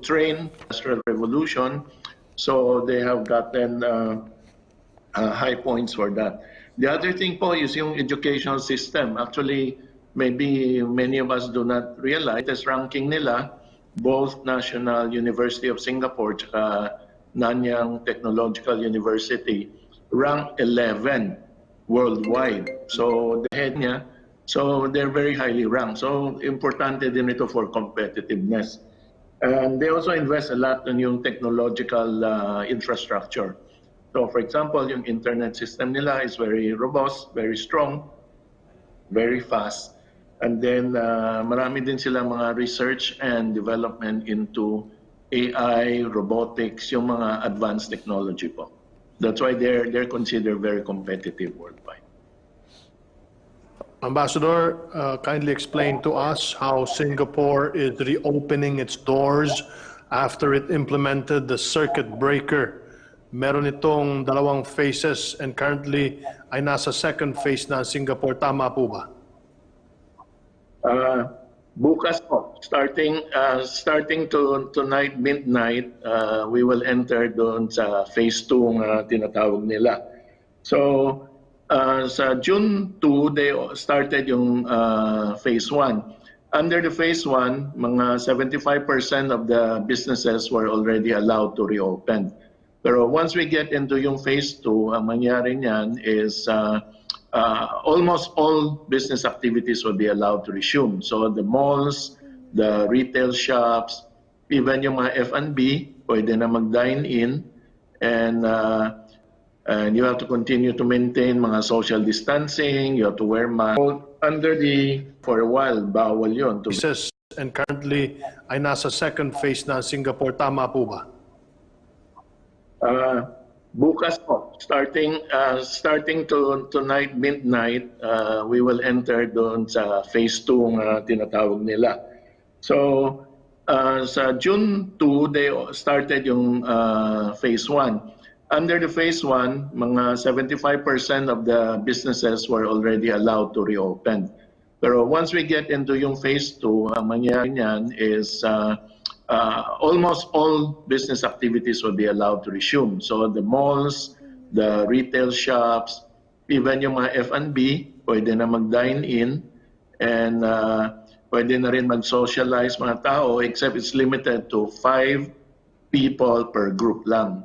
train Industrial Revolution. So they have gotten high points for that. The other thing po is yung educational system. Actually, maybe many of us do not realize this ranking nila, both National University of Singapore at Nanyang Technological University, rank 11 worldwide. So the head niya, so they're very highly ranked. So importante din ito for competitiveness. And they also invest a lot in yung technological infrastructure. So for example, yung internet system nila is very robust, very strong, very fast. And then marami din sila mga research and development into AI, robotics, yung mga advanced technology po. That's why they're considered very competitive worldwide. Ambassador, kindly explain to us how Singapore is reopening its doors after it implemented the circuit breaker. Meron itong dalawang phases and currently ay nasa second phase na Singapore. Tama po ba? Bukas po, starting tonight midnight, we will enter doon sa phase 2 na tinatawag nila. So sa June 2, they started yung phase 1. Under the phase 1, mga 75% of the businesses were already allowed to reopen. Pero once we get into yung phase 2, ang mangyari niyan is almost all business activities will be allowed to resume. So the malls, the retail shops, even yung mga F&B, pwede na mag-dine in, and you have to continue to maintain mga social distancing, you have to wear mask. For a while, bawal yun. And currently ay nasa second phase na Singapore. Tama po ba? Bukas po, starting tonight midnight, we will enter doon sa phase 2 na tinatawag nila. So sa June 2, they started yung phase 1. Under the phase 1, mga 75% of the businesses were already allowed to reopen. Pero once we get into yung phase 2, ang mangyari niyan is almost all business activities will be allowed to resume. So the malls, the retail shops, even yung mga F&B, pwede na mag-dine in, and pwede na rin mag-socialize mga tao, except it's limited to 5 people per group lang.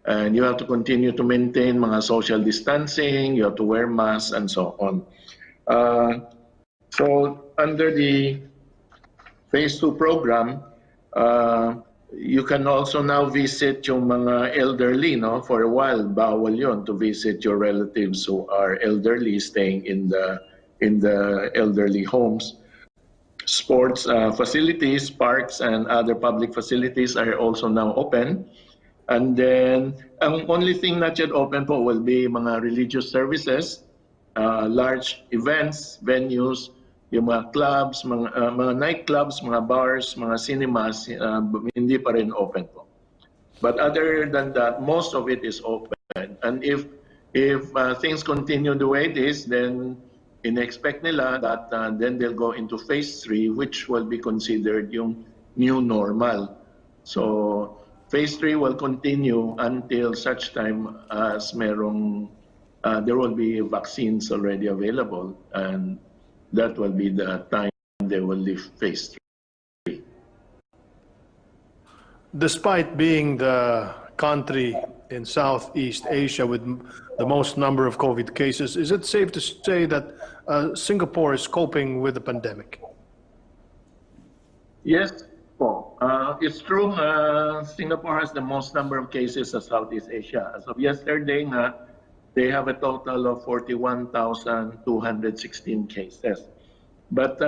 And you have to continue to maintain mga social distancing, you have to wear masks, and so on. So under the phase 2 program, you can also now visit yung mga elderly, no? For a while, bawal yon to visit your relatives who are elderly, staying in the elderly homes. Sports facilities, parks, and other public facilities are also now open. And then, ang only thing not yet open po will be mga religious services, large events, venues, yung mga clubs, mga nightclubs, mga bars, mga cinemas, hindi pa rin open po. But other than that, most of it is open. And if things continue the way it is, then in-expect nila that then they'll go into phase 3, which will be considered yung new normal. So phase 3 will continue until such time as there will be vaccines already available, and that will be the time they will leave phase 3. Despite being the country in Southeast Asia with the most number of COVID cases, is it safe to say that Singapore is coping with the pandemic? Yes. It's true, Singapore has the most number of cases in Southeast Asia. As of yesterday, they have a total of 41,216 cases. But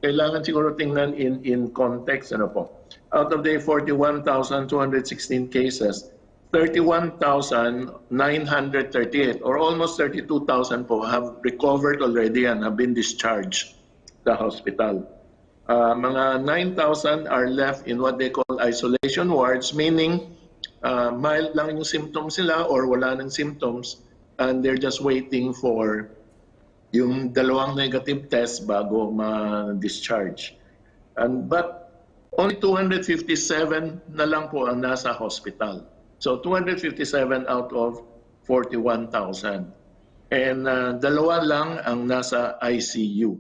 kailangan siguro tingnan in context. Ano po? Out of the 41,216 cases, 31,938 or almost 32,000 po have recovered already and have been discharged sa hospital. Mga 9,000 are left in what they call isolation wards, meaning mild lang yung symptoms sila or wala ng symptoms, and they're just waiting for yung dalawang negative test bago ma-discharge. But only 257 na lang po ang nasa hospital. So 257 out of 41,000. And dalawa lang ang nasa ICU.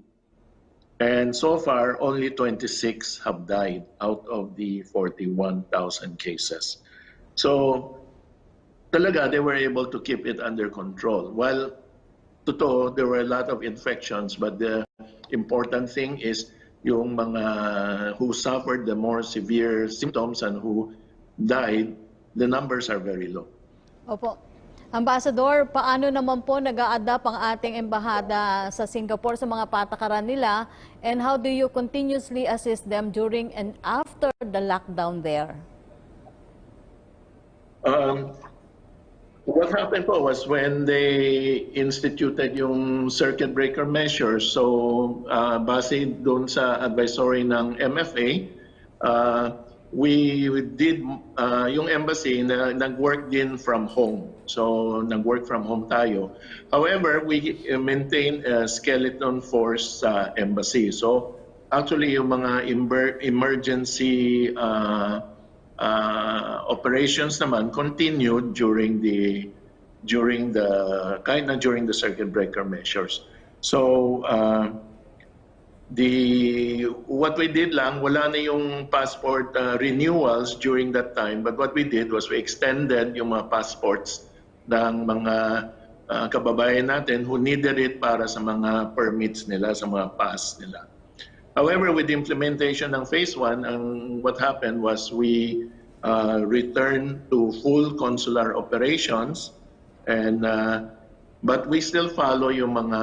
And so far, only 26 have died out of the 41,000 cases. So talaga, they were able to keep it under control. While totoo, there were a lot of infections, but the important thing is yung mga who suffered the more severe symptoms and who died, the numbers are very low. Opo. Ambassador, paano naman po nag-a-adapt ang ating embahada sa Singapore sa mga patakaran nila, and how do you continuously assist them during and after the lockdown there? What happened po was when they instituted yung circuit breaker measures, so base doon sa advisory ng MFA, we did, yung embassy na nag-work din from home. So nag-work from home tayo. However, we maintain a skeleton force sa embassy. So actually yung mga emergency operations naman continued during the circuit breaker measures. So what we did lang, wala na yung passport renewals during that time, but what we did was we extended yung mga passports ng mga kababayan natin who needed it para sa mga permits nila, sa mga pass nila. However, with the implementation ng Phase 1, what happened was we returned to full consular operations, and but we still follow yung mga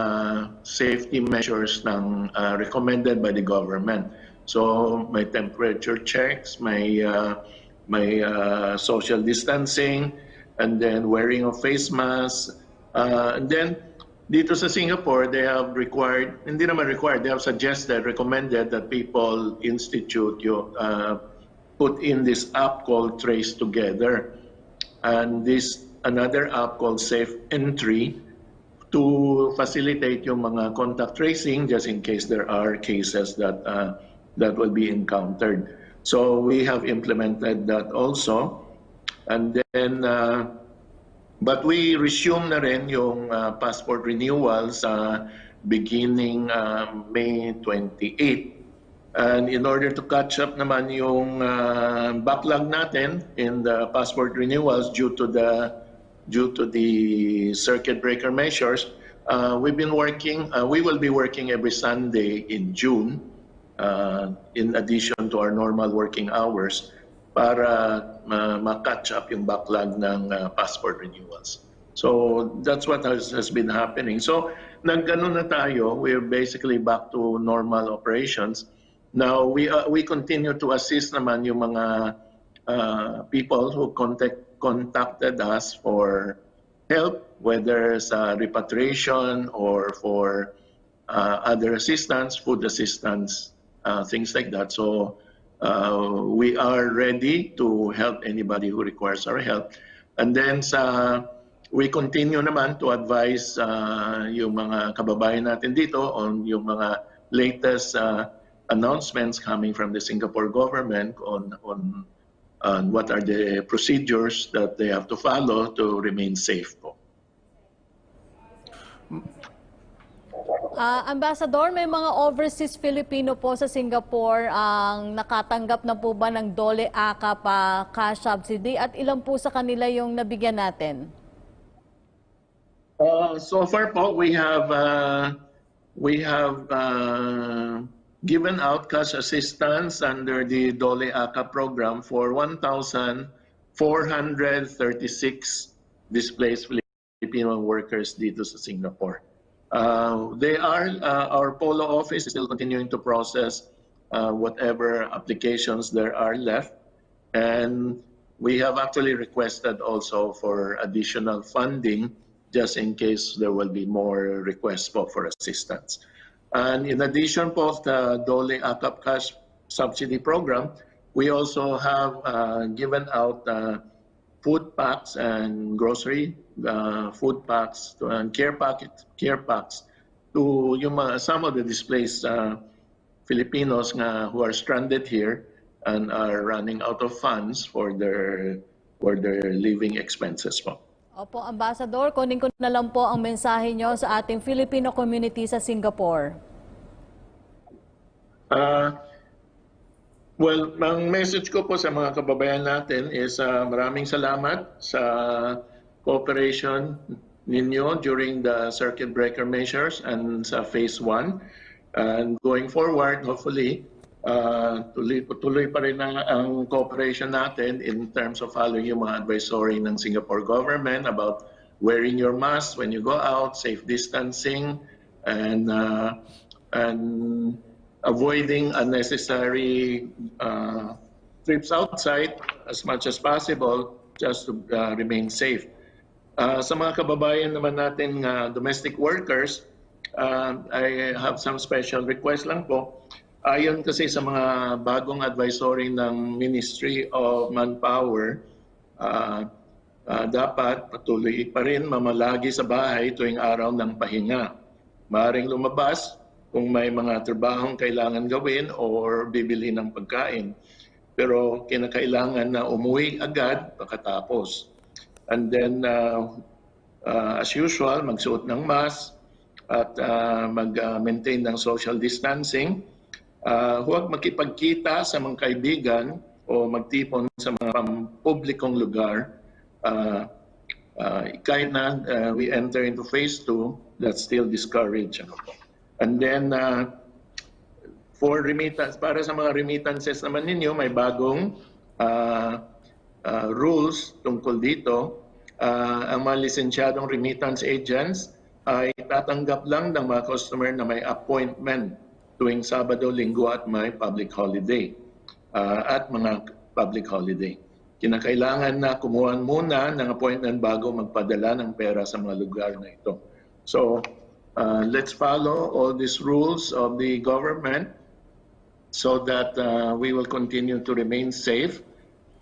safety measures ng recommended by the government. So may temperature checks, may social distancing, and then wearing of face masks. And then dito sa Singapore, they have required, hindi naman required, they have suggested, recommended that people put in this app called Trace Together, and this another app called Safe Entry, to facilitate yung mga contact tracing just in case there are cases that will be encountered. So we have implemented that also. And then, but we resume na rin yung passport renewals beginning May 28. And in order to catch up naman yung backlog natin in the passport renewals due to the circuit breaker measures, we've been working, we will be working every Sunday in June, in addition to our normal working hours, para ma-catch up yung backlog ng passport renewals. So that's what has been happening. So nag-ano na tayo, we're basically back to normal operations. Now we continue to assist naman yung mga people who contacted us for help, whether sa repatriation or for other assistance, food assistance, things like that. So we are ready to help anybody who requires our help. And then we continue naman to advise yung mga kababayan natin dito on yung mga latest announcements coming from the Singapore government on what are the procedures that they have to follow to remain safe po. Ambassador, may mga overseas Filipino po sa Singapore ang nakatanggap na po ba ng DOLE AKAP cash subsidy, at ilan po sa kanila yung nabigyan natin? So far po, we have given out cash assistance under the DOLE AKAP program for 1,436 displaced Filipino workers dito sa Singapore. Our Polo office is still continuing to process whatever applications there are left, and we have actually requested also for additional funding just in case there will be more requests for assistance. And in addition po the DOLE AKAP cash subsidy program, we also have given out food packs and grocery food packs and care packs to some of the displaced Filipinos who are stranded here, and are running out of funds for their living expenses po. Opo, Ambassador, kunin ko na lang po ang mensahe nyo sa ating Filipino community sa Singapore. Well, ang message ko po sa mga kababayan natin is maraming salamat sa cooperation ninyo during the circuit breaker measures and sa phase 1. And going forward, hopefully, tuloy pa rin ang cooperation natin in terms of following yung mga advisory ng Singapore government about wearing your mask when you go out, safe distancing, and avoiding unnecessary trips outside as much as possible just to remain safe. Sa mga kababayan naman natin domestic workers, I have some special request lang po. Ayon kasi sa mga bagong advisory ng Ministry of Manpower, dapat patuloy pa rin mamalagi sa bahay tuwing araw ng pahinga. Maaaring lumabas kung may mga trabahong kailangan gawin or bibili ng pagkain. Pero kinakailangan na umuwi agad pagkatapos. And then, as usual, magsuot ng mask at mag-maintain ng social distancing. Huwag makipagkita sa mga kaibigan o magtipon sa mga publikong lugar. Kahit na we enter into phase 2, that's still discouraged. And then, for remittance, para sa mga remittances naman ninyo, may bagong rules tungkol dito. Ang mga lisensyadong remittance agents ay tatanggap lang ng mga customer na may appointment tuwing Sabado, Linggo at may public holiday at mga public holiday. Kinakailangan na kumuha muna ng appointment bago magpadala ng pera sa mga lugar na ito. So, let's follow all these rules of the government so that we will continue to remain safe.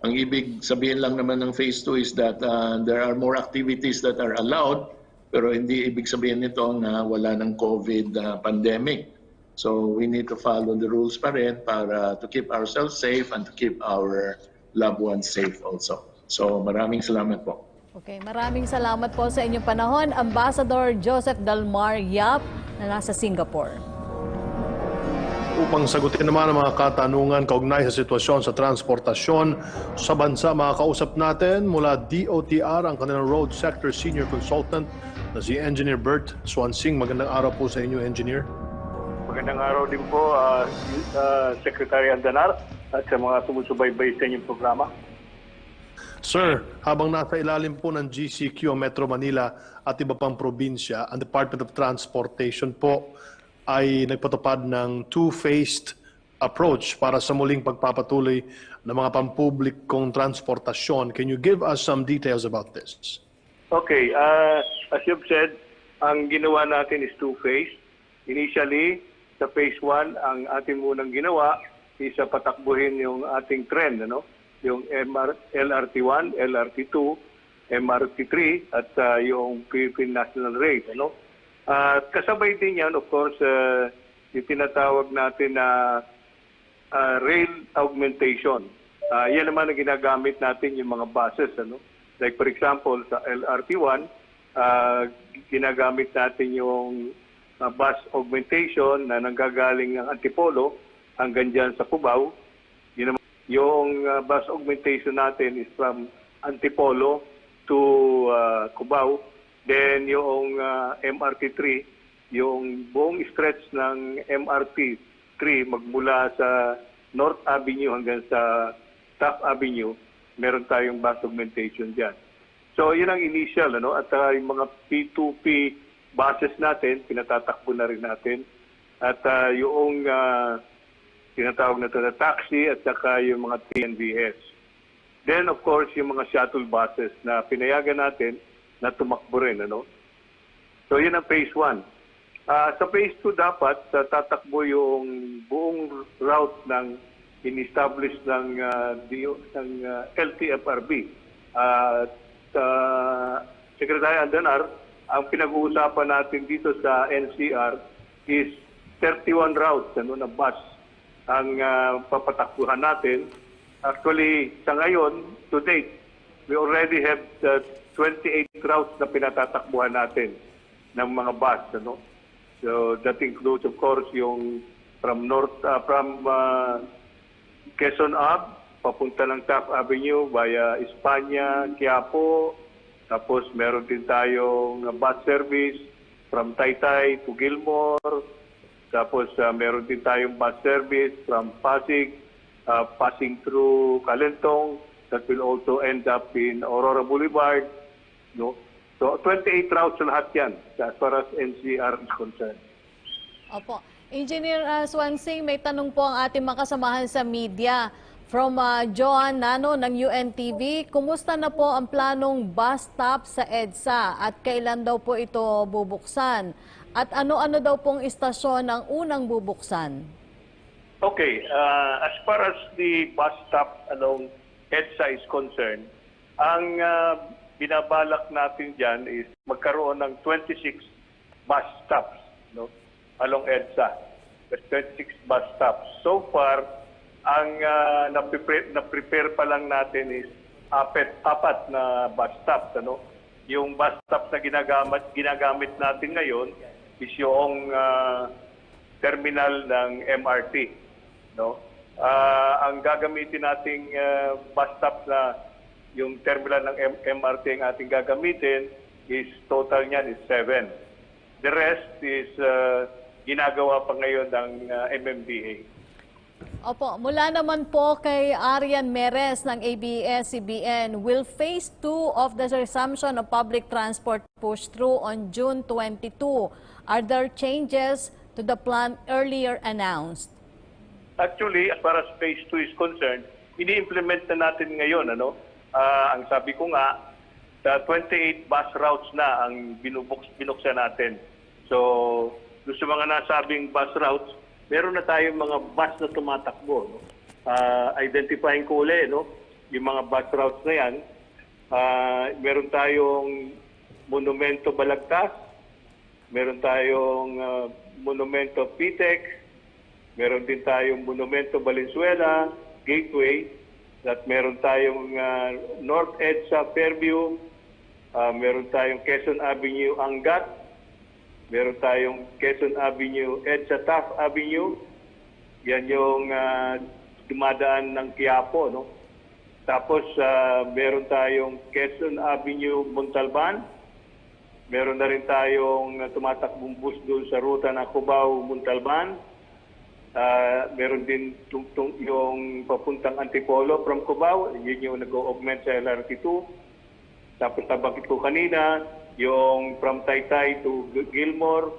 Ang ibig sabihin lang naman ng phase 2 is that there are more activities that are allowed, pero hindi ibig sabihin nito na wala ng COVID pandemic. So we need to follow the rules pa rin para to keep ourselves safe and to keep our loved ones safe also. So maraming salamat po. Okay, maraming salamat po sa inyong panahon, Ambassador Joseph Dalmar Yap na nasa Singapore. Upang sagutin naman ang mga katanungan kaugnay sa sitwasyon sa transportasyon sa bansa, makakausap natin mula DOTR ang kanilang Road Sector Senior Consultant na si Engineer Bert Swansing. Magandang araw po sa inyo, Engineer. Magandang araw din po, Secretary Andanar at sa mga sumusubaybay sa inyong programa. Sir, habang nasa ilalim po ng GCQ, Metro Manila at iba pang probinsya, ang Department of Transportation po ay nagpatupad ng two-phased approach para sa muling pagpapatuloy ng mga pampublikong transportasyon. Can you give us some details about this? Okay, as you've said, ang ginawa natin is two-phased. Initially, sa phase 1, ang ating munang ginawa is patakbuhin yung ating trend, yung LRT1, LRT2, MRT3 at yung Philippine National Rail. Kasabay din yan, of course, yung tinatawag natin na rail augmentation. Yan naman ang ginagamit natin yung mga buses. Like for example, sa LRT1, ginagamit natin yung bus augmentation na nanggagaling ng Antipolo hanggang dyan sa Cubao. Yung bus augmentation natin is from Antipolo to Cubao. Then yung MRT3, yung buong stretch ng MRT3 magmula sa North Avenue hanggang sa Taft Avenue, meron tayong bus augmentation dyan. So yun ang initial, at yung mga P2P buses natin, pinatatakbo na rin natin. At yung tinatawag na ito na taxi at saka yung mga TNVS. Then of course, yung mga shuttle buses na pinayagan natin na tumakbo rin. So yun ang phase 1. Sa phase 2 dapat tatakbo yung buong route ng in-establish ng LTFRB. Secretary Andanar, ang pinag-uusapan natin dito sa NCR is 31 routes na bus ang papatakbuhan natin. Actually, sa ngayon, to date, we already have 28 routes na pinatatakbuhan natin ng mga bus. Ano? So that includes, of course, yung from Quezon Ave, papunta ng Taft Avenue via Espanya, Quiapo. Tapos meron din tayong bus service from Taytay to Gilmore. Tapos meron din tayong bus service from Pasig, passing through Calentong. That will also end up in Aurora Boulevard. No? So 28 routes lahat yan as far as NCR is concerned. Opo. Engineer Swansing, may tanong po ang ating mga kasamahan sa media. From Joan Nano ng UNTV, kumusta na po ang planong bus stop sa EDSA at kailan daw po ito bubuksan? At ano-ano daw pong istasyon ang unang bubuksan? Okay, as far as the bus stop along EDSA is concerned, ang binabalak natin dyan is magkaroon ng 26 bus stops, no, along EDSA. 26 bus stops. So far, ang na-prepare pa lang natin is apat na bus stops. Ano? Yung bus stops na ginagamit natin ngayon is yung terminal ng MRT. No? Ang gagamitin nating bus stop na yung terminal ng MRT ang ating gagamitin is total niyan is 7. The rest is ginagawa pa ngayon ng MMDA. Opo, mula naman po kay Arian Meres ng ABS-CBN, will Phase 2 of the resumption of public transport push through on June 22? Are there changes to the plan earlier announced? Actually, as far as Phase 2 is concerned, ini-implement na natin ngayon. Ano? Ang sabi ko nga, 28 bus routes na ang binuksan natin. So, sa mga nasabing bus routes, meron na tayong mga bus na tumatakbo. No? Identifying ko ulit, no? Yung mga bus routes na yan. Meron tayong Monumento Balagtas, meron tayong Monumento Pitex, meron din tayong Monumento Valenzuela, Gateway, at meron tayong North EDSA Fairview, meron tayong Quezon Avenue Angat, meron tayong Quezon Avenue, EDSA Taft Avenue. Yan yung dumadaan ng Quiapo. No? Tapos meron tayong Quezon Avenue, Montalban. Meron na rin tayong tumatakbong bus doon sa ruta ng Cubao, Montalban. Meron din yung papuntang Antipolo from Cubao. Yun yung nag-augment sa LRT2. Tapos nabanggit ko kanina, yung from Taytay to Gilmore,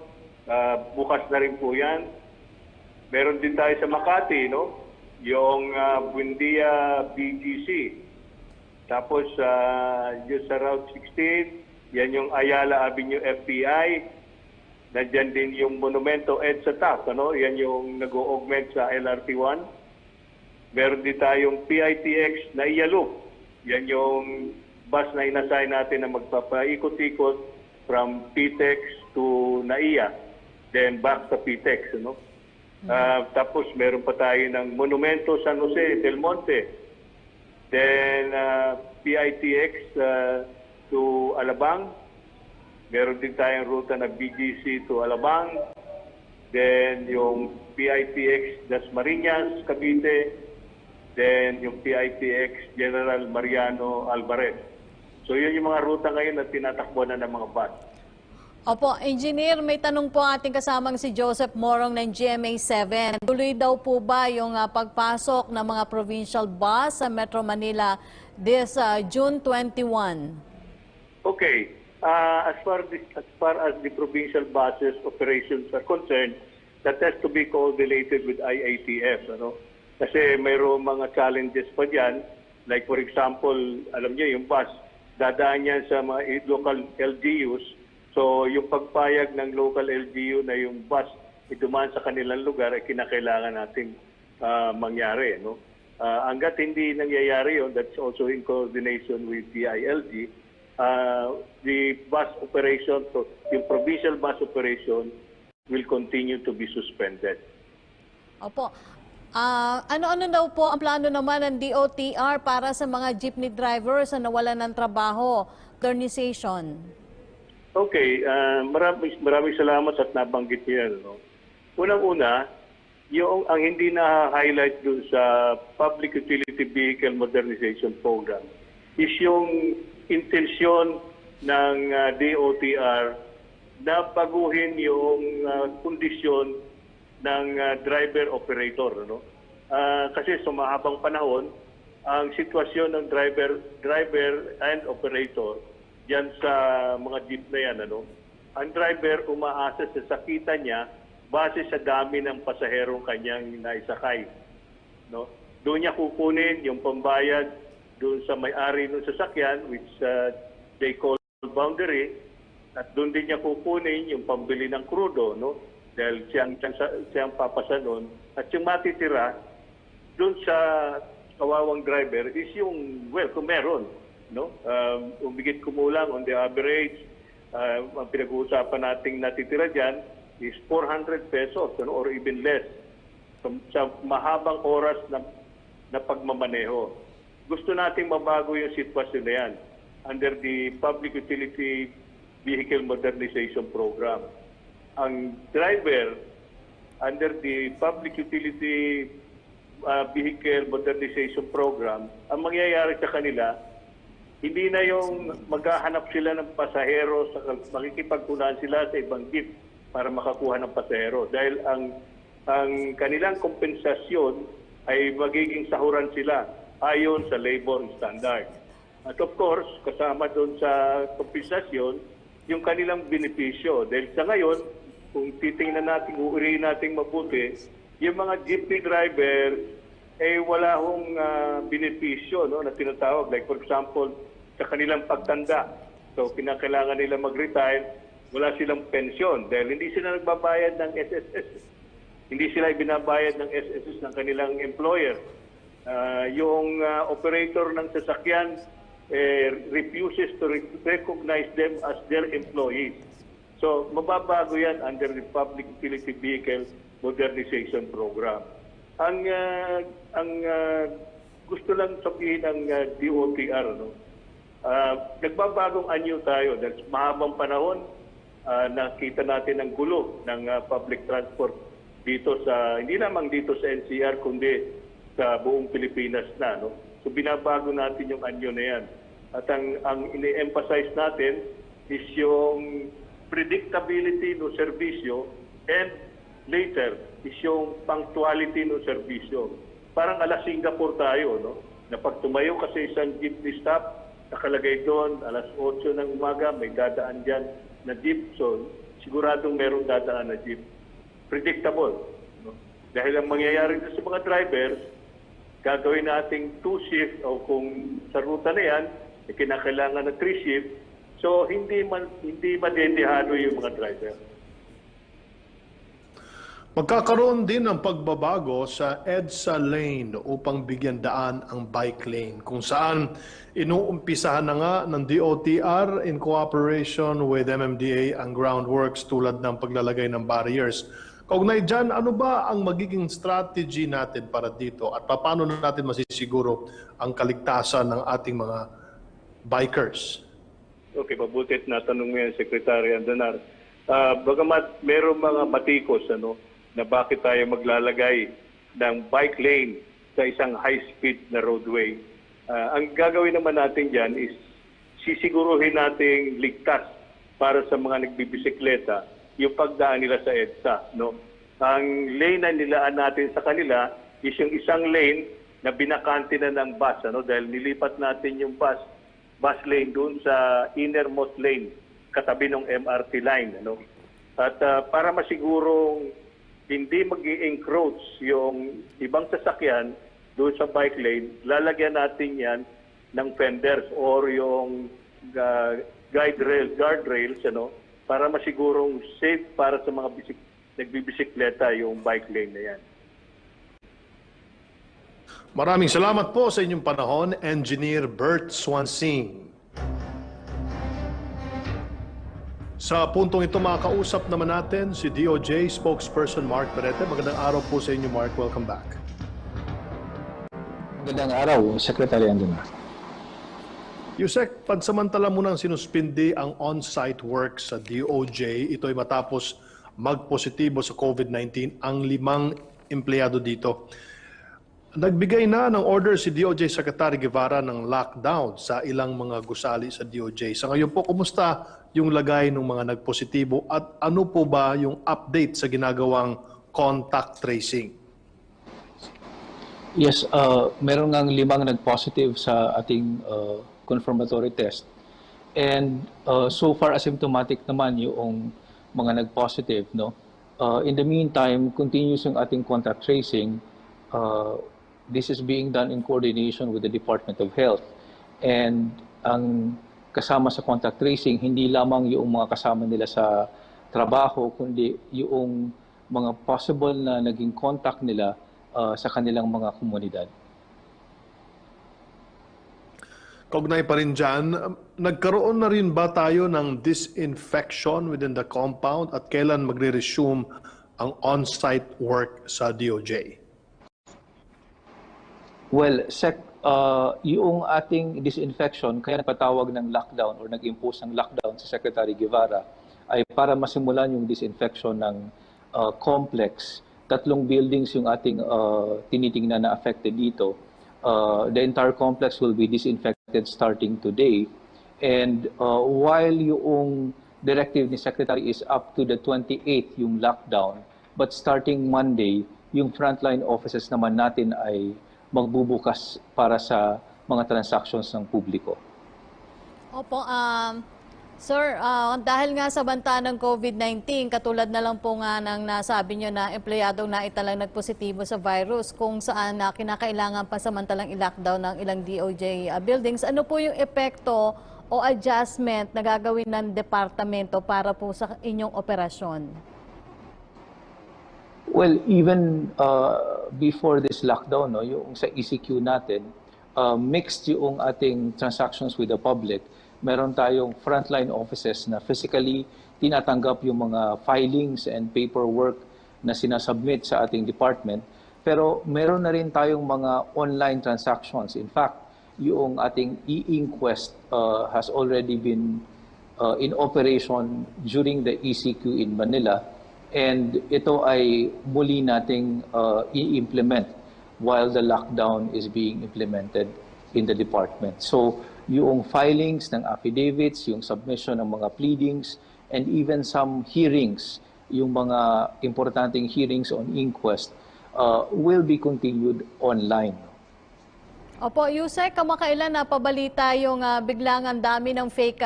bukas na rin po yan. Meron din tayo sa Makati, no? Yung Buendia BGC. Tapos yung sa Route 16, yan yung Ayala Avenue FPI. Nandiyan din yung Monumento EDSA Taft, ano? Yan yung nag-augment sa LRT1. Meron din tayong PITX na Iyaluk. Yan yung bus na inassign natin na magpapaikot-ikot from PTEX to NAIA, then back to PTEX. No? Tapos meron pa tayo ng Monumento San Jose del Monte, then PITX to Alabang, meron din tayong ruta na BGC to Alabang, then yung PITX Dasmariñas, Cavite, then yung PITX General Mariano Alvarez. So yun yung mga ruta ngayon na tinatakbo na ng mga bus. Opo, Engineer, may tanong po ating kasamang si Joseph Morong ng GMA7. Tuloy daw po ba yung pagpasok ng mga provincial bus sa Metro Manila this June 21? Okay. As far as the provincial buses operations are concerned, that has to be coordinated with IATF. Ano? Kasi mayroong mga challenges pa dyan. Like for example, alam niyo yung bus, dadaan yan sa mga local LGUs. So yung pagpayag ng local LGU na yung bus dumaan sa kanilang lugar ay kinakailangan nating mangyari. No? Hanggat hindi nangyayari yun, that's also in coordination with DILG, the bus operation, so yung provincial bus operation will continue to be suspended. Opo. Ano-ano daw po ang plano naman ng DOTR para sa mga jeepney drivers na nawalan ng trabaho? Modernization. Okay, maraming salamat at nabanggit niyo yan. No? Unang-una, ang hindi na-highlight dun sa Public Utility Vehicle Modernization Program is yung intensyon ng DOTR na baguhin yung kondisyon ng driver-operator. No? Kasi sa mahabang panahon, ang sitwasyon ng driver and operator diyan sa mga jeep na yan, ang driver umaasa sa sakita niya base sa dami ng pasaherong kanyang naisakay. No? Doon niya kukunin yung pambayad doon sa may-ari ng sasakyan, which they call boundary, at doon din niya kukunin yung pambili ng krudo, no? Dahil siyang papasa noon. At yung matitira doon sa kawawang driver is yung, well, kung meron, no? Umigit kumulang on the average, ang pinag-uusapan nating natitira dyan is 400 pesos, or even less sa mahabang oras na pagmamaneho. Gusto nating mabago yung sitwasyon na yan under the Public Utility Vehicle Modernization Program. Ang driver under the Public Utility Vehicle Modernization Program, ang mangyayari sa kanila, hindi na yung maghahanap sila ng pasahero, makikipagtunahan sila sa ibang jeep para makakuha ng pasahero. Dahil ang kanilang kompensasyon ay magiging sahuran sila ayon sa labor standard. At of course, kasama doon sa kompensasyon, yung kanilang benepisyo. Dahil sa ngayon, kung titingnan natin, uurihin natin mabuti, yung mga jeepney driver, wala hong benepisyo, no, na tinatawag. Like for example, sa kanilang pagtanda. So, kinakailangan nila mag-retire, wala silang pensyon dahil hindi sila nagbabayad ng SSS. Hindi sila ibinabayad ng SSS ng kanilang employer. Yung operator ng sasakyan refuses to recognize them as their employees. So, mababago yan under the Public Utility Vehicle Modernization Program. Ang gusto lang sabihin ng DOTR, no? Nagbabagong anyo tayo dahil mahabang panahon nakita natin ang gulo ng public transport dito sa, hindi lamang dito sa NCR kundi sa buong Pilipinas na. No? So binabago natin yung anyo na yan. At ang ini-emphasize natin is yung predictability ng serbisyo and later is yung punctuality ng serbisyo. Parang ala Singapore tayo, no? Na pag tumayo kasi isang jeepney stop, nakalagay doon, alas 8 ng umaga, may dadaan dyan na jeep. So, siguradong merong dadaan na jeep. Predictable. No? Dahil ang mangyayari sa mga drivers, gagawin nating 2 shift o kung sa ruta na yan, kinakailangan na 3 shift. So, hindi madedehado yung mga driver. Magkakaroon din ng pagbabago sa EDSA lane upang bigyan daan ang bike lane, kung saan inuumpisahan na nga ng DOTR in cooperation with MMDA ang groundworks tulad ng paglalagay ng barriers. Kaugnay dyan, ano ba ang magiging strategy natin para dito at paano natin masisiguro ang kaligtasan ng ating mga bikers? Okay, mabutit na tanong mo yan, Secretary Andanar. Bagamat merong mga batikos, na bakit tayo maglalagay ng bike lane sa isang high-speed na roadway. Ang gagawin naman natin dyan is sisiguruhin nating ligtas para sa mga nagbibisikleta yung pagdaan nila sa EDSA. No? Ang lane na nilaan natin sa kanila is yung isang lane na binakante na ng bus. Dahil nilipat natin yung bus lane doon sa innermost lane katabi ng MRT line. At para masigurong hindi mag-i-encroach yung ibang sasakyan doon sa bike lane, lalagyan natin yan ng fenders or yung guardrails, para masigurong safe para sa mga nagbibisikleta yung bike lane na yan. Maraming salamat po sa inyong panahon, Engineer Bert Swansing. Sa puntong ito, makakausap naman natin si DOJ spokesperson Mark Perete. Magandang araw po sa inyo, Mark. Welcome back. Magandang araw, Secretary Anduna. Yusek, pansamantala mo nang sinuspindi ang on-site work sa DOJ. Ito ay matapos magpositibo sa COVID-19 ang 5 empleyado dito. Nagbigay na ng order si DOJ Secretary Guevara ng lockdown sa ilang mga gusali sa DOJ. Sa ngayon po, kumusta yung lagay ng mga nagpositibo at ano po ba yung update sa ginagawang contact tracing? Yes, meron ngang 5 nag-positive sa ating confirmatory test. And so far asymptomatic naman yung mga nag-positive, no? In the meantime, continues yung ating contact tracing. This is being done in coordination with the Department of Health. And ang kasama sa contact tracing, hindi lamang yung mga kasama nila sa trabaho, kundi yung mga possible na naging contact nila sa kanilang mga komunidad. Kaugnay pa rin dyan, nagkaroon na rin ba tayo ng disinfection within the compound at kailan magre-resume ang on-site work sa DOJ? Well, yung ating disinfection, kaya nagpatawag ng lockdown or nag-impose ng lockdown sa Secretary Guevara ay para masimulan yung disinfection ng complex. 3 buildings yung ating tinitingnan na affected dito. The entire complex will be disinfected starting today. And while yung directive ni Secretary is up to the 28th yung lockdown, but starting Monday, yung frontline offices naman natin ay magbubukas para sa mga transactions ng publiko. Opo, sir, dahil nga sa banta ng COVID-19, katulad na lang po nga ng nasabi nyo na empleyadong naitalang nagpositibo sa virus kung saan na kinakailangan pa samantalang i-lockdown ng ilang DOJ buildings, ano po yung epekto o adjustment na gagawin ng departamento para po sa inyong operasyon? Well, even before this lockdown, no, yung sa ECQ natin, mixed yung ating transactions with the public. Meron tayong frontline offices na physically tinatanggap yung mga filings and paperwork na sinasubmit sa ating department. Pero meron na rin tayong mga online transactions. In fact, yung ating e-inquest has already been in operation during the ECQ in Manila. And ito ay muli nating i-implement while the lockdown is being implemented in the department. So yung filings ng affidavits, yung submission ng mga pleadings, and even some hearings, yung mga importanteng hearings on inquest, will be continued online. Opo, Yusek, kamakailan napabalita yung biglang ang dami ng fake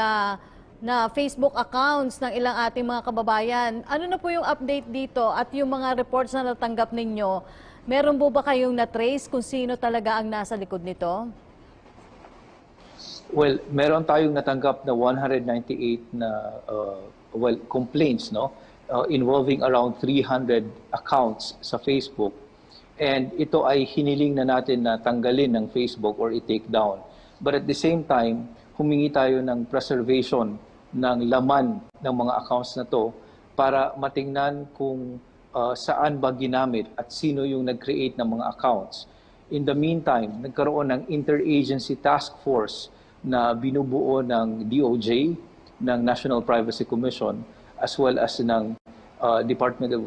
na Facebook accounts ng ilang ating mga kababayan. Ano na po yung update dito at yung mga reports na natanggap ninyo? Meron po ba kayong na-trace kung sino talaga ang nasa likod nito? Well, meron tayong natanggap na 198 na complaints, no, involving around 300 accounts sa Facebook. And ito ay hiniling na natin na tanggalin ng Facebook or i-take down. But at the same time, humingi tayo ng preservation ng laman ng mga accounts na to para matingnan kung saan ba ginamit at sino yung nag-create ng mga accounts. In the meantime, nagkaroon ng interagency task force na binubuo ng DOJ, ng National Privacy Commission, as well as ng Department of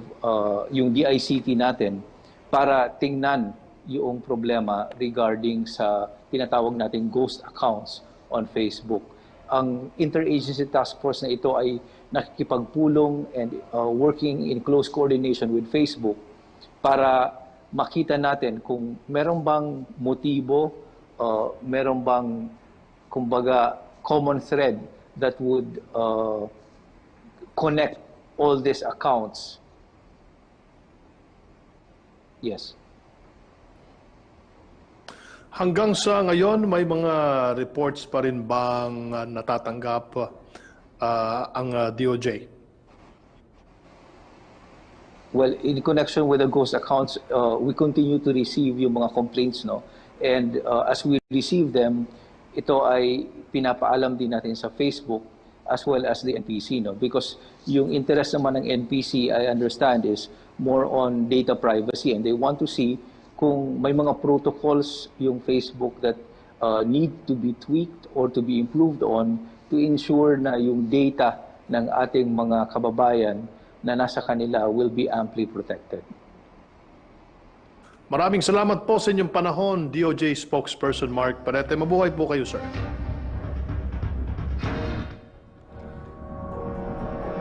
yung DICT natin para tingnan yung problema regarding sa tinatawag nating ghost accounts on Facebook. Ang interagency task force na ito ay nakikipagpulong and working in close coordination with Facebook para makita natin kung meron bang motibo, meron bang kumbaga common thread that would connect all these accounts. Yes. Hanggang sa ngayon, may mga reports pa rin bang natatanggap ang DOJ? Well, in connection with the ghost accounts, we continue to receive yung mga complaints, no? And as we receive them, ito ay pinapaalam din natin sa Facebook as well as the NPC, no? Because yung interest naman ng NPC, I understand, is more on data privacy, and they want to see kung may mga protocols yung Facebook that need to be tweaked or to be improved on to ensure na yung data ng ating mga kababayan na nasa kanila will be amply protected. Maraming salamat po sa inyong panahon, DOJ spokesperson Mark Parete. Mabuhay po kayo, sir.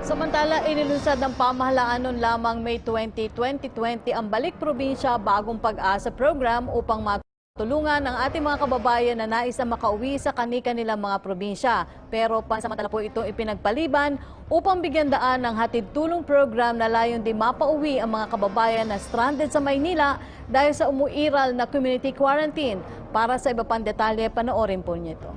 Samantala, inilunsad ng pamahalaan noon lamang May 20, 2020 ang Balik Probinsya Bagong Pag-asa program upang matulungan ang ating mga kababayan na nais na makauwi sa kani-kanilang mga probinsya. Pero pansamantala po ito ipinagpaliban upang bigyan daan ng hatid tulong program na layon din mapauwi ang mga kababayan na stranded sa Maynila dahil sa umuiral na community quarantine. Para sa iba pang detalye, panoorin po niyo ito.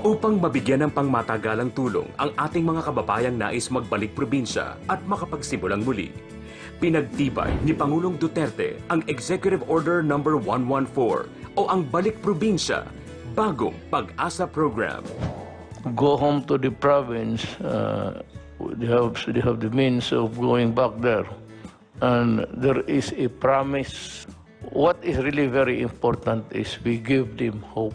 Upang mabigyan ng pangmatagalang tulong ang ating mga kababayang nais magbalik probinsya at makapagsimulang muli, pinagtibay ni Pangulong Duterte ang Executive Order No. 114 o ang Balik Probinsya Bagong Pag-asa Program. Go home to the province, they have the means of going back there. And there is a promise. What is really very important is we give them hope.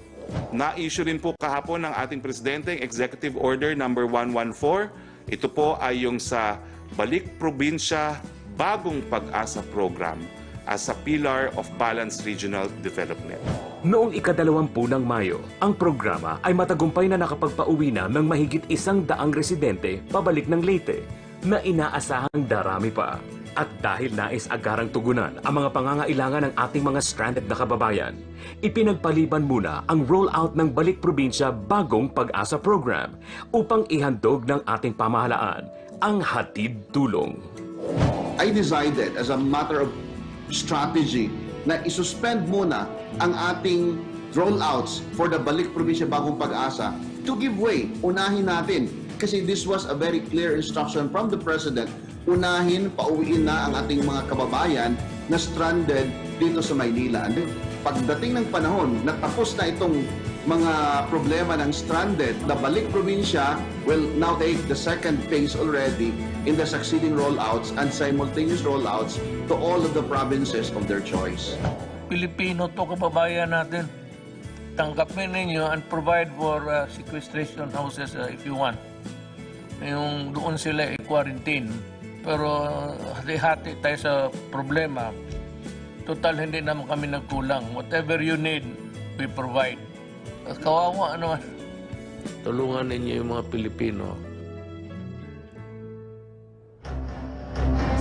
Na-issue rin po kahapon ng ating Presidente ang Executive Order No. 114. Ito po ay yung sa Balik Probinsya Bagong Pag-asa Program as a pillar of balanced regional development. Noong ika-20 ng Mayo, ang programa ay matagumpay na nakapagpauwi na ng mahigit 100 residente pabalik ng Leyte na inaasahang darami pa. At dahil nais agarang tugunan ang mga pangangailangan ng ating mga stranded na kababayan, ipinagpaliban muna ang rollout ng Balik Probinsya Bagong Pag-asa Program upang ihandog ng ating pamahalaan ang hatid tulong. I decided as a matter of strategy na isuspend muna ang ating rollouts for the Balik Probinsya Bagong Pag-asa to give way. Unahin natin kasi this was a very clear instruction from the President. Unahin, pauwiin na ang ating mga kababayan na stranded dito sa Maynila. And pagdating ng panahon na tapos na itong mga problema ng stranded, the Balik Probinsya will now take the second phase already in the succeeding rollouts and simultaneous rollouts to all of the provinces of their choice. Pilipino to kababayan natin. Tanggapin ninyo and provide for sequestration houses if you want. Yung doon sila i-quarantine. Pero hati-hati tayo sa problema. Total, hindi naman kami nagkulang. Whatever you need, we provide. At kawawa naman. Tulungan ninyo yung mga Pilipino.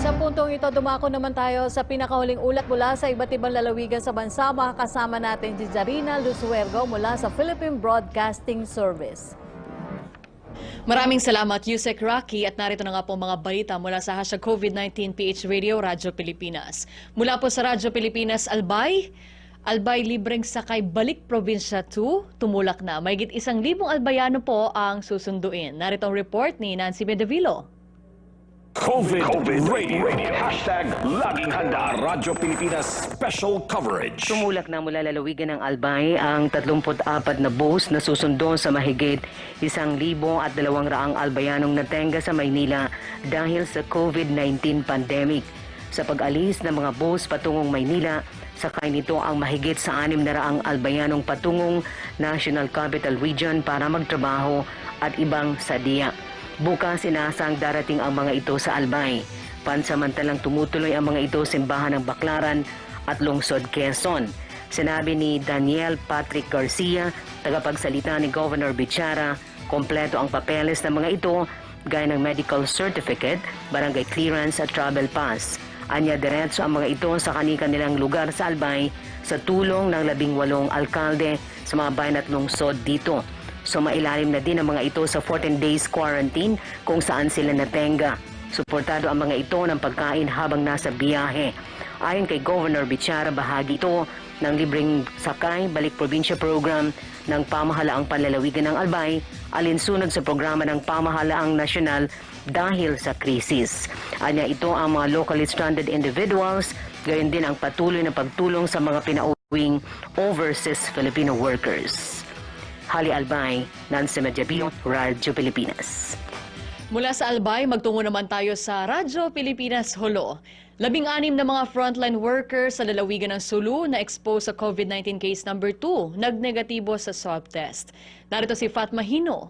Sa puntong ito, dumako naman tayo sa pinakahuling ulat mula sa iba't ibang lalawigan sa bansa. Makakasama natin si Zarina Lusuergo mula sa Philippine Broadcasting Service. Maraming salamat, Yusek Rocky, at narito na nga po mga balita mula sa #COVID-19 PH Radio, Radyo Pilipinas. Mula po sa Radyo Pilipinas, Albay libreng sakay Balik Probinsya 2, tumulak na. Mahigit 1,000 albayano po ang susunduin. Narito ang report ni Nancy Medevilo. COVID Radio. #Laging Handa, Radyo Pilipinas Special Coverage. Tumulak na mula lalawigan ng Albay ang 34 na bus na susundo sa mahigit 1,200 albayanong natenga sa Maynila dahil sa COVID-19 pandemic. Sa pag-alis ng mga bus patungong Maynila, sakay nito ang mahigit sa 600 albayanong patungong National Capital Region para magtrabaho at ibang sadya. Bukas inasang darating ang mga ito sa Albay. Pansamantalang tumutuloy ang mga ito sa simbahan ng Baclaran at Lungsod, Quezon. Sinabi ni Daniel Patrick Garcia, tagapagsalita ni Governor Bichara, kompleto ang papeles ng mga ito gaya ng medical certificate, barangay clearance at travel pass. Anya diretso ang mga ito sa kanilang lugar sa Albay sa tulong ng 18 alkalde sa mga bayan at lungsod dito. So mailalim na din ang mga ito sa 14 days quarantine kung saan sila natenga. Suportado ang mga ito ng pagkain habang nasa biyahe. Ayon kay Governor Bichara, bahagi ito ng libreng sakay Balik Probinsya program ng Pamahalaang Panlalawigan ng Albay, alinsunod sa programa ng Pamahalaang Nasyonal dahil sa krisis. Anya ito ang mga locally stranded individuals, gayon din ang patuloy na pagtulong sa mga pinauwing overseas Filipino workers. Hali Albay, Nancy Medevilo, Radyo Pilipinas. Mula sa Albay, magtungo naman tayo sa Radyo Pilipinas Holo. 16 na mga frontline workers sa lalawigan ng Sulu na exposed sa COVID-19 case number 2, nagnegatibo sa swab test. Narito si Fatma Hino.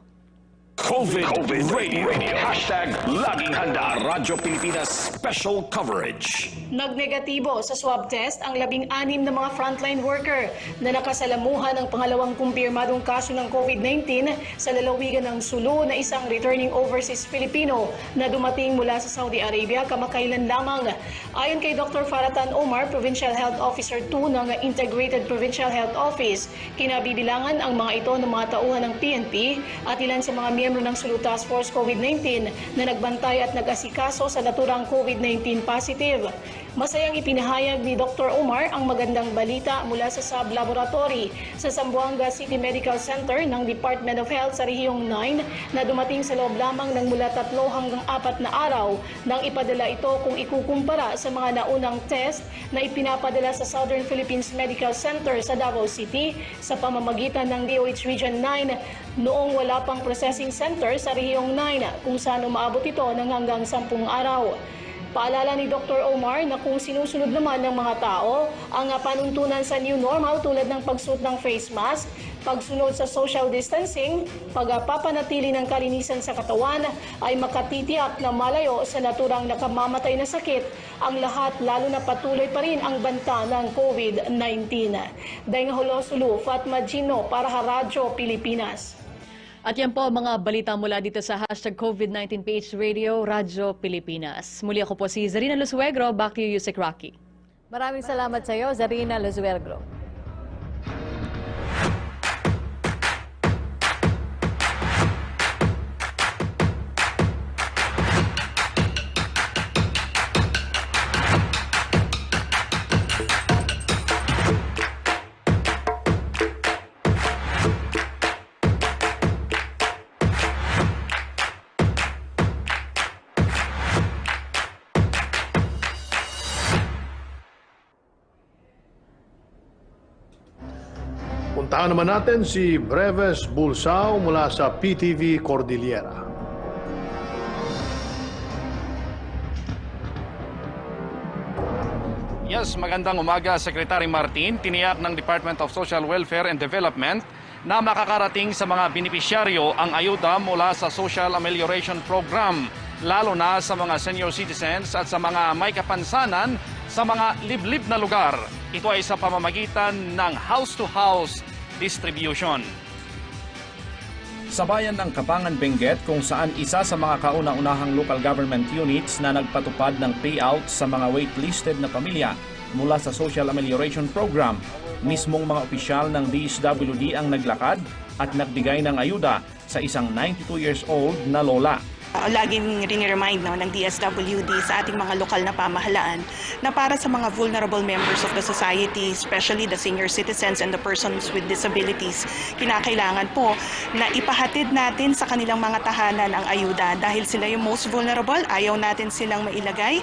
COVID Radio. Hashtag Laging Handa Radyo Pilipinas Special Coverage. Nagnegatibo sa swab test ang 16 na mga frontline worker na nakasalamuhan ng pangalawang kumpirmadong kaso ng COVID-19 sa lalawigan ng Sulu na isang returning overseas Filipino na dumating mula sa Saudi Arabia kamakailan lamang. Ayon kay Dr. Faratan Omar, Provincial Health Officer 2 ng Integrated Provincial Health Office, kinabibilangan ang mga ito ng mga tauhan ng PNP at ilan sa mga miyembro ng Sulu Task Force COVID-19 na nagbantay at nag-asikaso sa naturang COVID-19 positive. Masayang ipinahayag ni Dr. Omar ang magandang balita mula sa sub-laboratory sa Zamboanga City Medical Center ng Department of Health sa Rehiyong 9 na dumating sa loob lamang ng mula 3 hanggang 4 na araw nang ipadala ito kung ikukumpara sa mga naunang test na ipinapadala sa Southern Philippines Medical Center sa Davao City sa pamamagitan ng DOH Region 9 noong wala pang processing center sa Rehiyong 9 kung saan umaabot ito ng hanggang 10 araw. Paalala ni Dr. Omar na kung sinusunod naman ng mga tao ang panuntunan sa new normal tulad ng pagsuot ng face mask, pagsunod sa social distancing, pagpapanatili ng kalinisan sa katawan ay makatitiyak na malayo sa naturang nakamamatay na sakit ang lahat lalo na patuloy pa rin ang banta ng COVID-19. Daing Holo Sulu, Fatma Gino para sa Radyo Pilipinas. At yan po mga balita mula dito sa hashtag COVID-19 PH Radio, Radyo Pilipinas. Muli ako po si Zarina Lusuegro. Back to you, Yusek Rocky. Maraming salamat sa iyo, Zarina Lusuegro. Puntahan naman natin si Breves Bulsao mula sa PTV Cordillera. Yes, magandang umaga, Secretary Martin. Tiniyak ng Department of Social Welfare and Development na makakarating sa mga benepisyaryo ang ayuda mula sa Social Amelioration Program, lalo na sa mga senior citizens at sa mga may kapansanan sa mga liblib na lugar. Ito ay sa pamamagitan ng house-to-house distribution. Sa bayan ng Kapangan, Benguet, kung saan isa sa mga kauna-unahang local government units na nagpatupad ng payout sa mga waitlisted na pamilya mula sa Social Amelioration Program, mismong mga opisyal ng DSWD ang naglakad at nagbigay ng ayuda sa isang 92 years old na lola. Laging riniremind ng DSWD sa ating mga lokal na pamahalaan na para sa mga vulnerable members of the society, especially the senior citizens and the persons with disabilities, kinakailangan po na ipahatid natin sa kanilang mga tahanan ang ayuda dahil sila yung most vulnerable. Ayaw natin silang mailagay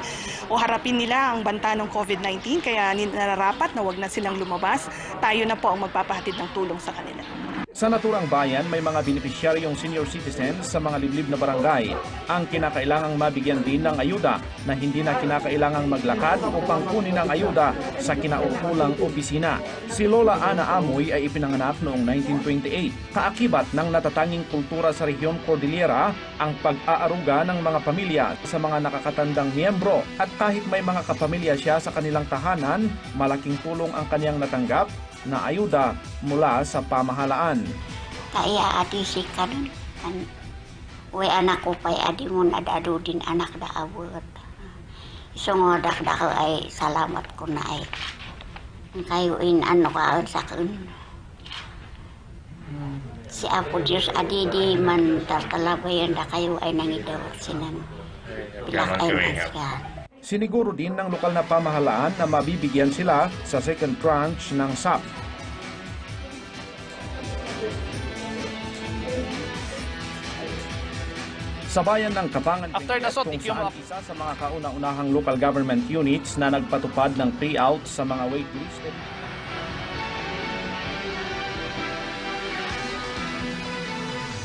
o harapin nila ang banta ng COVID-19, kaya nararapat na wag na silang lumabas. Tayo na po ang magpapahatid ng tulong sa kanila. Sa naturang bayan, may mga benepisyaryong senior citizens sa mga liblib na barangay ang kinakailangang mabigyan din ng ayuda na hindi na kinakailangang maglakad upang kunin ang ayuda sa kinaukulang opisina. Si Lola Ana Amoy ay ipinanganak noong 1928. Kaakibat ng natatanging kultura sa rehiyon Cordillera ang pag-aaruga ng mga pamilya sa mga nakakatandang miyembro. At kahit may mga kapamilya siya sa kanilang tahanan, malaking tulong ang kaniyang natanggap na ayuda mula sa pamahalaan. Kaya ati si kanon, uy anak ko pa'y adi mo nadado din anak da abot. Isungodak da ko ay salamat ko na ay. Kayo in ano ka sa kun. Si Apo Diyos adi di man tatalabayan da kayo ay nangidaw sinan. Bilak ay masya. Siniguro din ng lokal na pamahalaan na mabibigyan sila sa second tranche ng SAP. Sa bayan ng Kapangan, kung saan isa sa mga kauna-unahang local government units na nagpatupad ng payout sa mga waitlisted.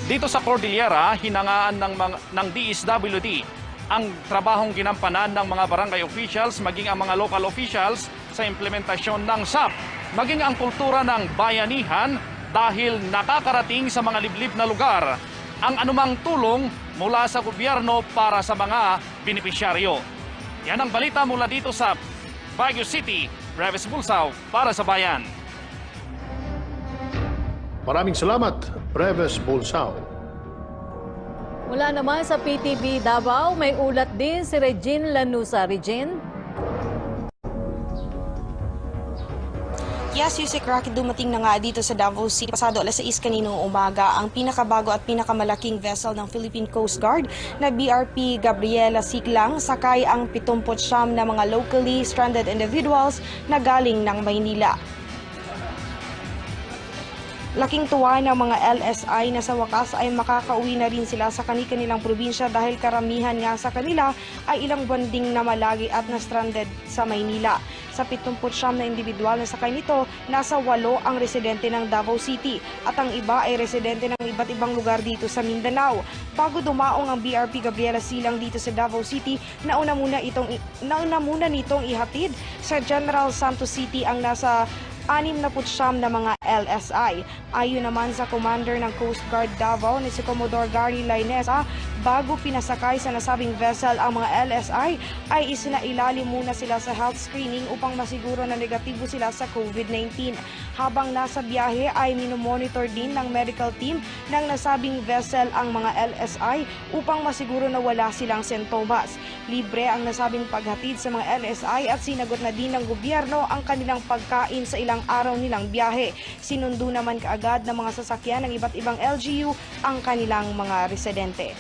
Dito sa Cordillera, hinangaan ng DSWD ang trabahong ginampanan ng mga barangay officials maging ang mga local officials sa implementasyon ng SAP, maging ang kultura ng bayanihan dahil nakakarating sa mga liblib na lugar ang anumang tulong mula sa gobyerno para sa mga benepisyaryo. Yan ang balita mula dito sa Baguio City. Breves Bulsaw para sa Bayan. Maraming salamat, Breves Bulsaw. Mula naman sa PTV Davao, may ulat din si Regine Lanusa. Regine? Yes, Yusek Rocky, dumating na nga dito sa Davao City pasado alas 6 kaninong umaga ang pinakabago at pinakamalaking vessel ng Philippine Coast Guard na BRP Gabriela Siklang, sakay ang 79 na mga locally stranded individuals na galing ng Maynila. Laking tuwa ng mga LSI na sa wakas ay makakauwi na rin sila sa kanilang probinsya dahil karamihan nga sa kanila ay ilang buwan ding namalagi at na-stranded sa Maynila. Sa 79 na individual na sakay nito, nasa 8 ang residente ng Davao City at ang iba ay residente ng iba't ibang lugar dito sa Mindanao. Bago dumaong ang BRP Gabriela Silang dito sa Davao City, nauna muna nitong ihatid sa General Santos City ang nasa 69 na mga LSI. Ayon naman sa commander ng Coast Guard Davao ni si Commodore Gary Lainesa, bago pinasakay sa nasabing vessel ang mga LSI ay isinailalim muna sila sa health screening upang masiguro na negatibo sila sa COVID-19. Habang nasa biyahe ay minomonitor din ng medical team ng nasabing vessel ang mga LSI upang masiguro na wala silang sintomas. Libre ang nasabing paghatid sa mga LSI at sinagot na din ng gobyerno ang kanilang pagkain sa ilang araw nilang biyahe. Sinundo naman kaagad ng mga sasakyan ng iba't ibang LGU ang kanilang mga residente.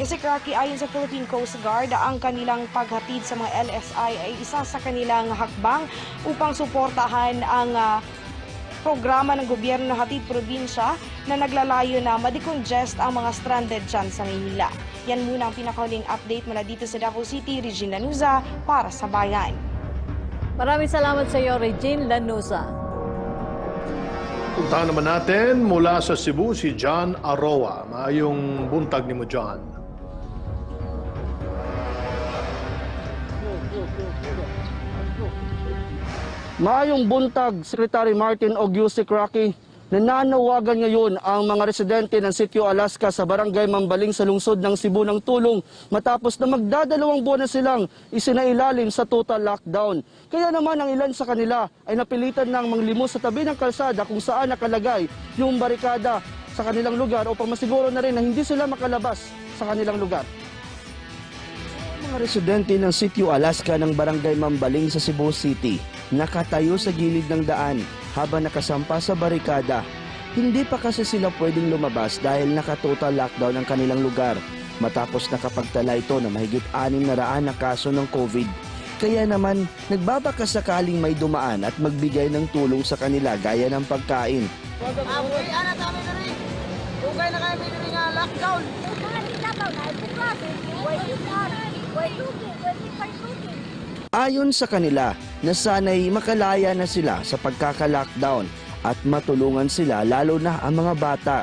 Yusek Rocky, ayon sa Philippine Coast Guard, ang kanilang paghatid sa mga LSI ay isa sa kanilang hakbang upang suportahan ang programa ng gobyerno ng hatid probinsya na naglalayo na madecongest ang mga stranded dyan sa Maynila. Yan muna ang pinakahuling update mula dito sa Davao City. Regine Lanusa para sa Bayan. Maraming salamat sa iyo, Regine Lanusa. Puntahan naman natin mula sa Cebu si John Aroa. Maayong buntag ni mo, John. Maayong buntag, Secretary Martin o Yusek Rocky. Nananawagan ngayon ang mga residente ng Sitio Alaska sa Barangay Mambaling sa lungsod ng Cebu ng tulong matapos na magdadalawang buwan na silang isinailalim sa total lockdown. Kaya naman ang ilan sa kanila ay napilitan ng manglimos sa tabi ng kalsada kung saan nakalagay yung barikada sa kanilang lugar upang masiguro na rin na hindi sila makalabas sa kanilang lugar. Mga residente ng Sitio Alaska ng Barangay Mambaling sa Cebu City nakatayo sa gilid ng daan habang nakasampa sa barikada. Hindi pa kasi sila pwedeng lumabas dahil naka-total lockdown ang kanilang lugar matapos nakapagtala ito na mahigit 600 na kaso ng COVID. Kaya naman nagbabaka sakaling may dumaan at magbigay ng tulong sa kanila gaya ng pagkain. Ayon sa kanila, nasanay makalaya na sila sa pagkaka-lockdown at matulungan sila lalo na ang mga bata.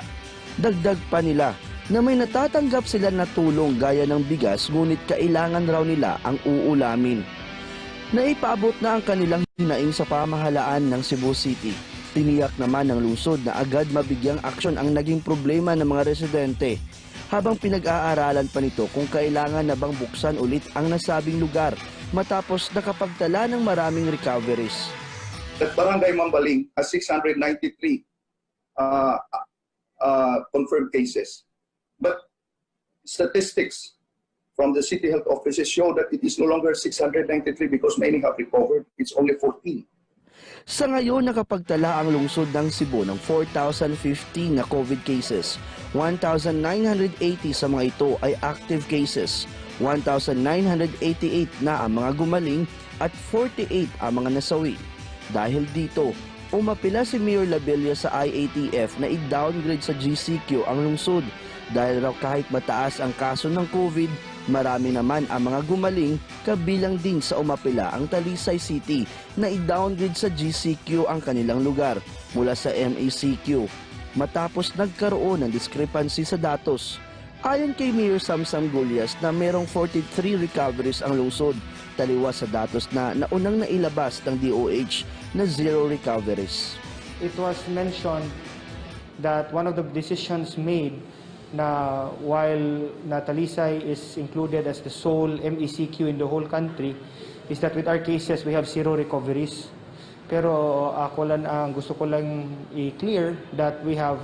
Dagdag pa nila na may natatanggap sila na tulong gaya ng bigas ngunit kailangan raw nila ang uulamin. Naipaabot na ang kanilang hinaing sa pamahalaan ng Cebu City. Tiniyak naman ng lungsod na agad mabigyang aksyon ang naging problema ng mga residente habang pinag-aaralan pa nito kung kailangan na bang buksan ulit ang nasabing lugar matapos nakapagtala ng maraming recoveries. That Barangay Mambaling has 693 confirmed cases. But statistics from the City Health Offices show that it is no longer 693 because many have recovered. It's only 14. Sa ngayon, nakapagtala ang lungsod ng Cebu ng 4,015 na COVID cases. 1,980 sa mga ito ay active cases. 1,988 na ang mga gumaling at 48 ang mga nasawi. Dahil dito, umapila si Mayor Labella sa IATF na i-downgrade sa GCQ ang lungsod dahil raw kahit mataas ang kaso ng COVID, marami naman ang mga gumaling kabilang din sa umapila ang Talisay City na i-downgrade sa GCQ ang kanilang lugar mula sa MACQ. matapos nagkaroon ng discrepancy sa datos. Ayon kay Mayor Samsam Gulyas na merong 43 recoveries ang lungsod, taliwas sa datos na naunang nailabas ng DOH na 0 recoveries. It was mentioned that one of the decisions made na while Talisay is included as the sole MECQ in the whole country is that with our cases we have 0 recoveries. Pero gusto ko lang i-clear that we have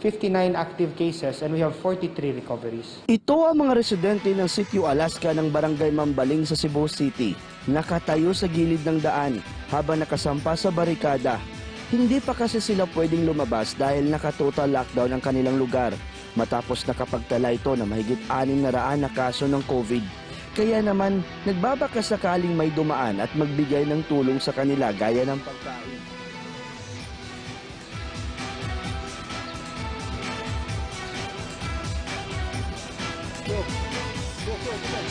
59 active cases and we have 43 recoveries. Ito ang mga residente ng Sitio Alaska ng Barangay Mambaling sa Cebu City. Nakatayo sa gilid ng daan habang nakasampa sa barikada. Hindi pa kasi sila pwedeng lumabas dahil naka-total lockdown ang kanilang lugar matapos nakapagtala ito na mahigit 600 na kaso ng COVID. Kaya naman, nagbabaka sakaling may dumaan at magbigay ng tulong sa kanila gaya ng pagkain.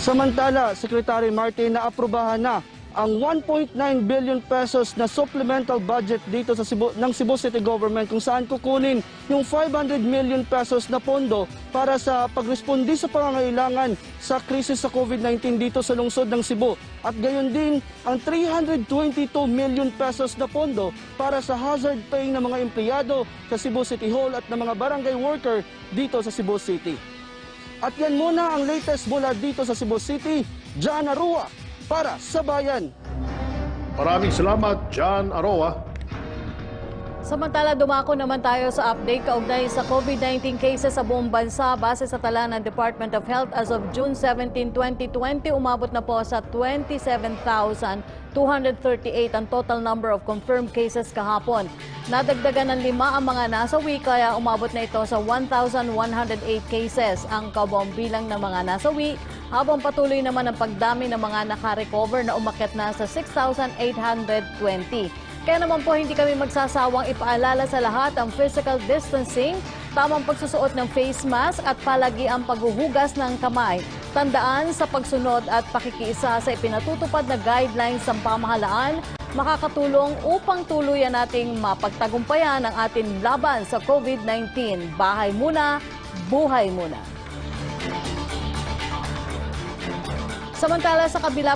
Samantala, Secretary Martin naaprubahan na ang 1.9 billion pesos na supplemental budget dito sa ng Cebu City Government kung saan kukunin yung 500 million pesos na pondo para sa pagresponde sa pangangailangan sa krisis sa COVID-19 dito sa lungsod ng Cebu. At gayon din ang 322 million pesos na pondo para sa hazard pay ng mga empleyado sa Cebu City Hall at ng mga barangay worker dito sa Cebu City. At yan muna ang latest mula dito sa Cebu City. John Arua para sa Bayan. Maraming salamat, John Aroa. Samantala, dumako naman tayo sa update kaugnay sa COVID-19 cases sa buong bansa. Base sa tala ng Department of Health as of June 17, 2020, umabot na po sa 27,238 ang total number of confirmed cases kahapon. Nadagdagan ng 5 ang mga nasawi kaya umabot na ito sa 1,108 cases ang kabuang bilang ng mga nasawi, habang patuloy naman ang pagdami ng mga nakarecover na umakyat na sa 6,820. Kaya naman po hindi kami magsasawang ipaalala sa lahat ang physical distancing, tamang pagsusuot ng face mask at palagi ang paghuhugas ng kamay. Tandaan sa pagsunod at pakikiisa sa ipinatutupad na guidelines ng pamahalaan, makakatulong upang tuluyan nating mapagtagumpayan ang ating laban sa COVID-19. Bahay muna, buhay muna. Samantala sa kabila